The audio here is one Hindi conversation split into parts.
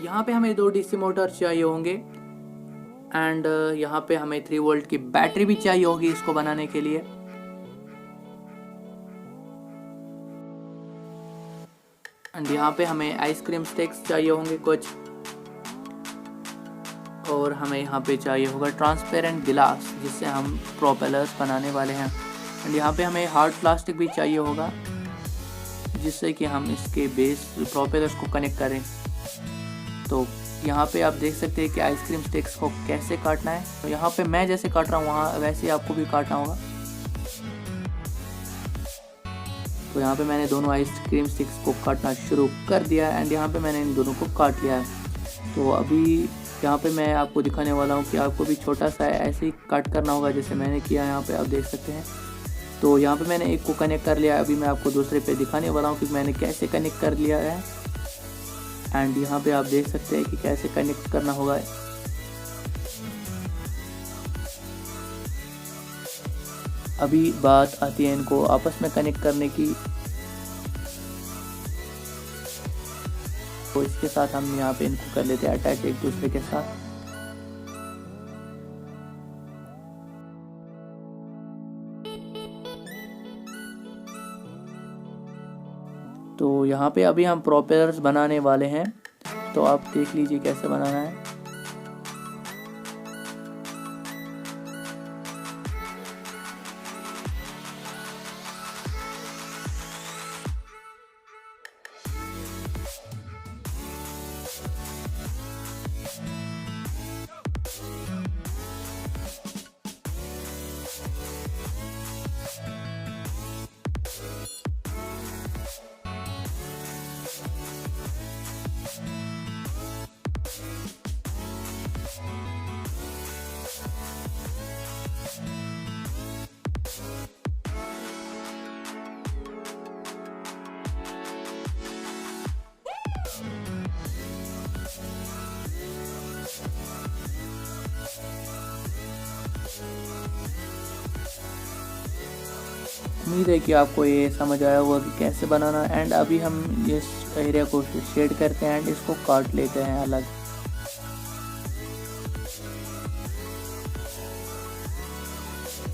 यहाँ पे हमें 2 डीसी मोटर चाहिए होंगे एंड यहाँ पे हमें 3 वोल्ट की बैटरी भी चाहिए होगी इसको बनाने के लिए। एंड यहाँ पे हमें आइसक्रीम स्टिक्स चाहिए होंगे कुछ, और हमें यहाँ पे चाहिए होगा ट्रांसपेरेंट गिलास जिससे हम प्रोपेलर्स बनाने वाले हैं। एंड यहाँ पे हमें हार्ड प्लास्टिक भी चाहिए होगा जिससे कि हम इसके बेस प्रोपेलर्स को कनेक्ट करें। तो यहाँ पे आप देख सकते हैं कि आइसक्रीम स्टिक्स को कैसे काटना है। तो यहाँ पे मैं जैसे काट रहा हूँ वहाँ वैसे ही आपको भी काटना होगा। तो यहाँ पे मैंने दोनों आइसक्रीम स्टिक्स को काटना शुरू कर दिया एंड यहाँ पे मैंने इन दोनों को काट लिया है। तो अभी यहाँ पे मैं आपको दिखाने वाला हूँ कि आपको भी छोटा सा ऐसे ही कट करना होगा जैसे मैंने किया। यहाँ पे आप देख सकते हैं। तो यहाँ पे मैंने एक को कनेक्ट कर लिया। अभी मैं आपको दूसरे पे दिखाने वाला हूँ कि मैंने कैसे कनेक्ट कर लिया है। एंड यहाँ पे आप देख सकते हैं कि कैसे कनेक्ट करना होगा। अभी बात आती है इनको आपस में कनेक्ट करने की। तो इसके साथ हम यहाँ पे इनको कर लेते हैं अटैच एक दूसरे के साथ। तो यहाँ पे अभी हम प्रोपेलर्स बनाने वाले हैं। तो आप देख लीजिए कैसे बनाना है। उम्मीद है कि आपको ये समझ आया होगा कि कैसे बनाना। एंड अभी हम इस एरिया को शेड करते हैं एंड इसको काट लेते हैं अलग।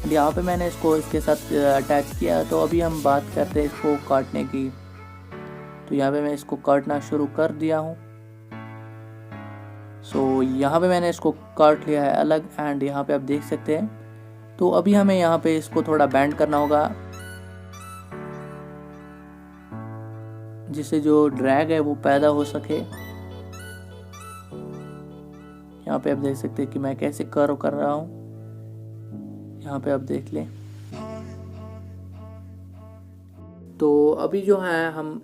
यहाँ पे मैंने इसको इसके साथ अटैच किया। तो अभी हम बात करते हैं इसको काटने की। तो यहाँ पे मैं इसको काटना शुरू कर दिया हूँ। सो यहाँ पे मैंने इसको काट लिया है अलग एंड यहाँ पे आप देख सकते हैं। तो अभी हमें यहाँ पे इसको थोड़ा बैंड करना होगा जिससे जो ड्रैग है वो पैदा हो सके। यहाँ पे आप देख सकते हैं कि मैं कैसे कर्व कर रहा हूँ। यहाँ पे आप देख लें। तो अभी जो है हम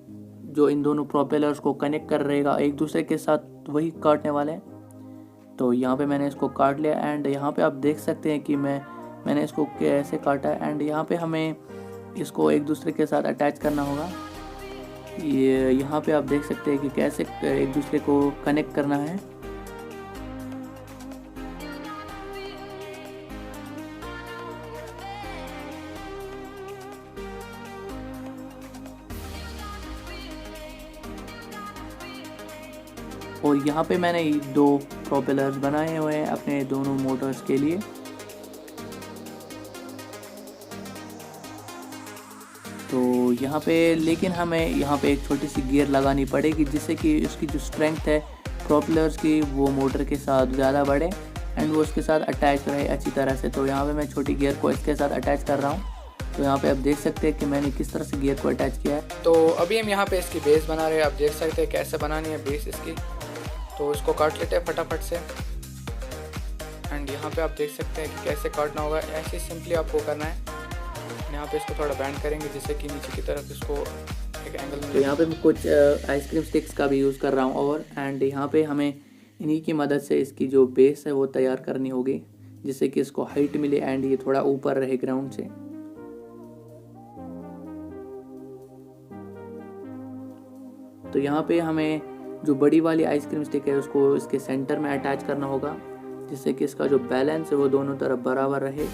जो इन दोनों प्रोपेलर्स को कनेक्ट कर रहेगा एक दूसरे के साथ वही काटने वाले हैं। तो यहाँ पे मैंने इसको काट लिया एंड यहाँ पे आप देख सकते हैं कि मैंने इसको कैसे काटा है। एंड यहाँ पे हमें इसको एक दूसरे के साथ अटैच करना होगा। ये यहाँ पे आप देख सकते हैं कि कैसे एक दूसरे को कनेक्ट करना है। और यहाँ पे मैंने 2 प्रोपेलर्स बनाए हुए हैं अपने दोनों मोटर्स के लिए। तो यहाँ पे लेकिन हमें यहाँ पे एक छोटी सी गियर लगानी पड़ेगी जिससे कि उसकी जो स्ट्रेंथ है प्रोपेलर्स की वो मोटर के साथ ज़्यादा बढ़े एंड वो उसके साथ अटैच रहे अच्छी तरह से। तो यहाँ पे मैं छोटी गियर को इसके साथ अटैच कर रहा हूँ। तो यहाँ पे आप देख सकते हैं कि मैंने किस तरह से गियर को अटैच किया है। तो अभी हम यहाँ पे इसकी बेस बना रहे हैं। आप देख सकते हैं कैसे बनानी है बेस इसकी। तो इसको काट लेते हैं फटाफट से। एंड यहाँ पे आप देख सकते हैं कि कैसे काटना होगा। ऐसे सिंपली आपको करना है। यहाँ पे इसको थोड़ा बैंड करेंगे जिससे कि नीचे की तरफ इसको एक एंगल में। तो यहाँ पे मैं कुछ आइसक्रीम स्टिक्स का भी यूज़ कर रहा हूँ और एंड यहाँ पे हमें इन्हीं की मदद से इसकी जो बेस है वो तैयार करनी होगी जिससे कि इसको हाइट मिले एंड ये थोड़ा ऊपर रहे ग्राउंड से। तो यहाँ पे हमें जो बड़ी वाली आइसक्रीम स्टिक है उसको इसके सेंटर में अटैच करना होगा जिससे कि इसका जो बैलेंस है वो दोनों तरफ बराबर रहे।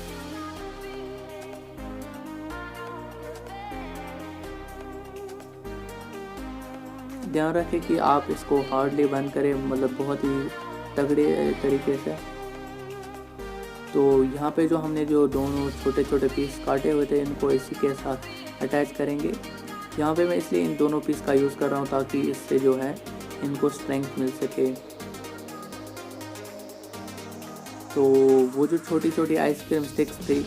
ध्यान रखें कि आप इसको हार्डली बंद करें, मतलब बहुत ही तगड़े तरीके से। तो यहाँ पे जो हमने जो दोनों छोटे छोटे पीस काटे हुए थे इनको इसी के साथ अटैच करेंगे। यहाँ पे मैं इसलिए इन दोनों पीस का यूज़ कर रहा हूँ ताकि इससे जो है इनको स्ट्रेंथ मिल सके। तो वो जो छोटी छोटी आइसक्रीम स्टिक्स थी,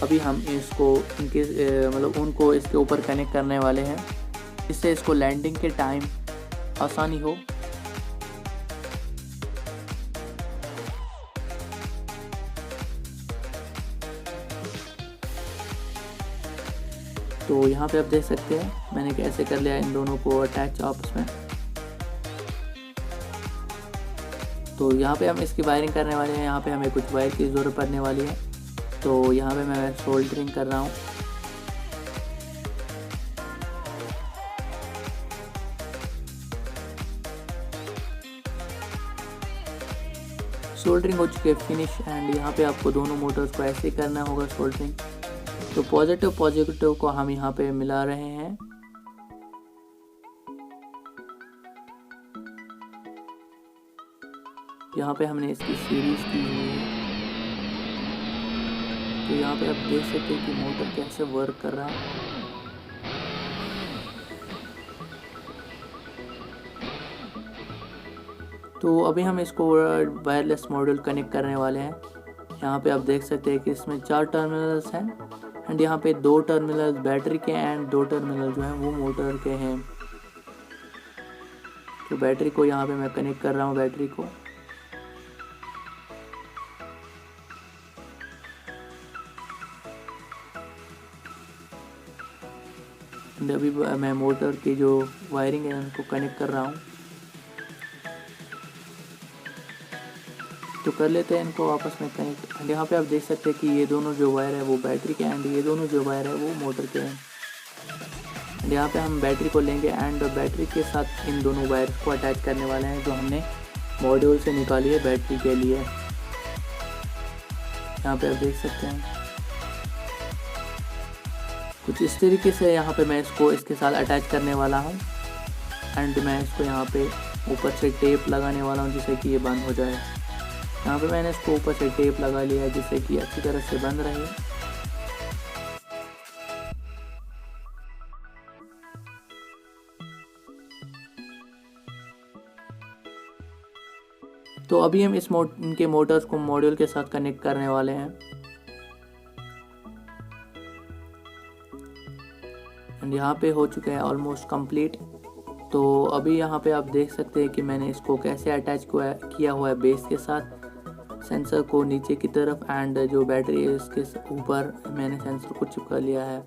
अभी हम इसको इनके मतलब उनको इसके ऊपर कनेक्ट करने वाले हैं, इससे इसको लैंडिंग के टाइम आसानी हो। तो यहाँ पे आप देख सकते हैं मैंने कैसे कर लिया इन दोनों को अटैच आपस में। तो यहाँ पे हम इसकी वायरिंग करने वाले हैं। यहाँ पे हमें कुछ वायर की ज़रूरत पड़ने वाली है, तो यहाँ पे मैं सोल्डरिंग कर रहा हूँ। सोल्डरिंग हो चुकी है फिनिश। एंड यहाँ पे आपको दोनों मोटर्स को ऐसे ही करना होगा सोल्डरिंग। तो पॉजिटिव को हम यहाँ पे मिला रहे हैं। यहाँ पे हमने इसकी सीरीज की हुई है। तो यहाँ पे आप देख सकते हैं कि मोटर कैसे वर्क कर रहा है। तो अभी हम इसको वायरलेस मॉड्यूल कनेक्ट करने वाले हैं। यहाँ पे आप देख सकते हैं कि इसमें 4 टर्मिनल्स हैं एंड यहाँ पे 2 टर्मिनल बैटरी के एंड 2 टर्मिनल जो हैं वो मोटर के हैं। तो बैटरी को यहाँ पे मैं कनेक्ट कर रहा हूँ बैटरी को। एंड अभी मैं मोटर की जो वायरिंग है उनको कनेक्ट कर रहा हूँ। तो कर लेते हैं इनको आपस में कनेक्ट। एंड यहाँ पे आप देख सकते हैं कि ये दोनों जो वायर है वो बैटरी के एंड ये दोनों जो वायर है वो मोटर के हैं। एंड यहाँ पे हम बैटरी को लेंगे एंड बैटरी के साथ इन दोनों वायर को अटैच करने वाले हैं जो हमने मॉड्यूल से निकाली है बैटरी के लिए। यहाँ पे आप देख सकते हैं कुछ इस तरीके से यहाँ पे मैं इसको इसके साथ अटैच करने वाला हूँ। एंड मैं इसको यहाँ पे ऊपर से टेप लगाने वाला हूँ जिससे कि ये बंद हो जाए। यहाँ पे मैंने इसको ऊपर से टेप लगा लिया है जिससे कि अच्छी तरह से बंद रहे। तो अभी हम इनके मोटर्स को मॉड्यूल के साथ कनेक्ट करने वाले हैं। एंड यहाँ पे हो चुका है ऑलमोस्ट कंप्लीट। तो अभी यहाँ पे आप देख सकते हैं कि मैंने इसको कैसे अटैच किया हुआ है बेस के साथ, सेंसर को नीचे की तरफ एंड जो बैटरी है इसके ऊपर मैंने सेंसर को चिपका लिया है।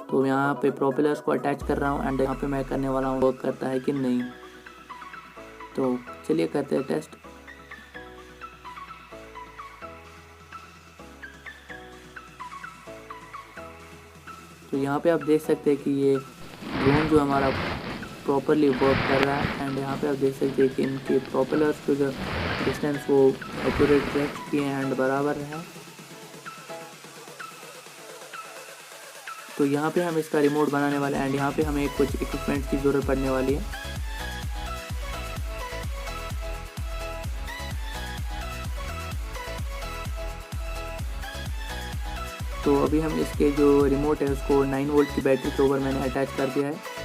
तो यहाँ पे प्रोपेलर्स को अटैच कर रहा हूँ एंड यहाँ पे मैं करने वाला हूँ वर्क करता है कि नहीं। तो चलिए करते हैं टेस्ट। तो यहाँ पे आप देख सकते हैं कि ये ड्रोन जो हमारा प्रॉपरली वर्क कर रहा है। एंड यहाँ पे आप देख सकते हैं कि इनके प्रोपेलर्स के जो डिस्टेंस वो एक्यूरेट रह चुकी है एंड बराबर है। तो यहाँ पे हम इसका रिमोट बनाने वाले हैं एंड यहाँ पे हमें कुछ इक्विपमेंट्स की ज़रूरत पड़ने वाली है। तो अभी हम इसके जो रिमोट है उसको 9 वोल्ट की बैटरी के ऊपर मैंने अटैच कर दिया है।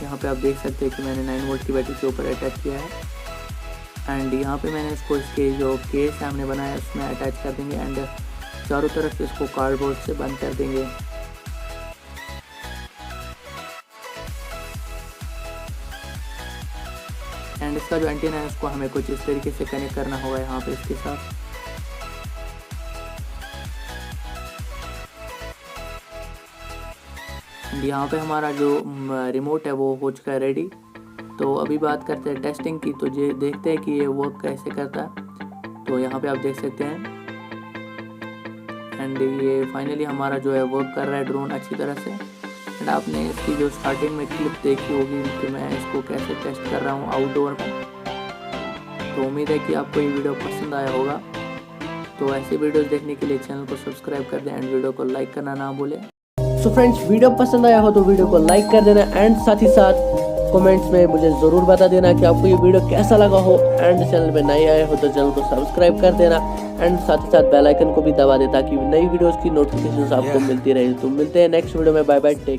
यहाँ पे आप देख सकते हैं कि मैंने 9 वोल्ट की बैटरी के ऊपर अटैच किया है। एंड यहाँ पे मैंने इसको इसके जो केस है हमने बनाया है उसमें अटैच कर देंगे एंड चारों तरफ इसको कार्डबोर्ड से बंद कर देंगे। एंड इसका जो एंटीना है उसको हमें कुछ इस तरीके से कनेक्ट करना होगा यहाँ पे इसके साथ। यहाँ पे हमारा जो रिमोट है वो हो चुका है रेडी। तो अभी बात करते हैं टेस्टिंग की। तो ये देखते हैं कि ये वर्क कैसे करता है। तो यहाँ पे आप देख सकते हैं एंड ये फाइनली हमारा जो है वर्क कर रहा है ड्रोन अच्छी तरह से। एंड आपने इसकी जो स्टार्टिंग में क्लिप देखी होगी कि मैं इसको कैसे टेस्ट कर रहा हूँ आउटडोर में। तो उम्मीद है कि आपको ये वीडियो पसंद आया होगा। तो ऐसे वीडियोस देखने के लिए चैनल को सब्सक्राइब कर दें एंड वीडियो को लाइक करना ना भूलें। सो फ्रेंड्स, वीडियो पसंद आया हो तो वीडियो को लाइक कर देना एंड साथ ही साथ कमेंट्स में मुझे ज़रूर बता देना कि आपको ये वीडियो कैसा लगा हो। एंड चैनल पे नए आए हो तो चैनल को सब्सक्राइब कर देना एंड साथ ही साथ बेल आइकन को भी दबा दे ताकि नई वीडियोस की नोटिफिकेशंस आपको मिलती रहे। तो मिलते हैं नेक्स्ट वीडियो में। Bye bye, take.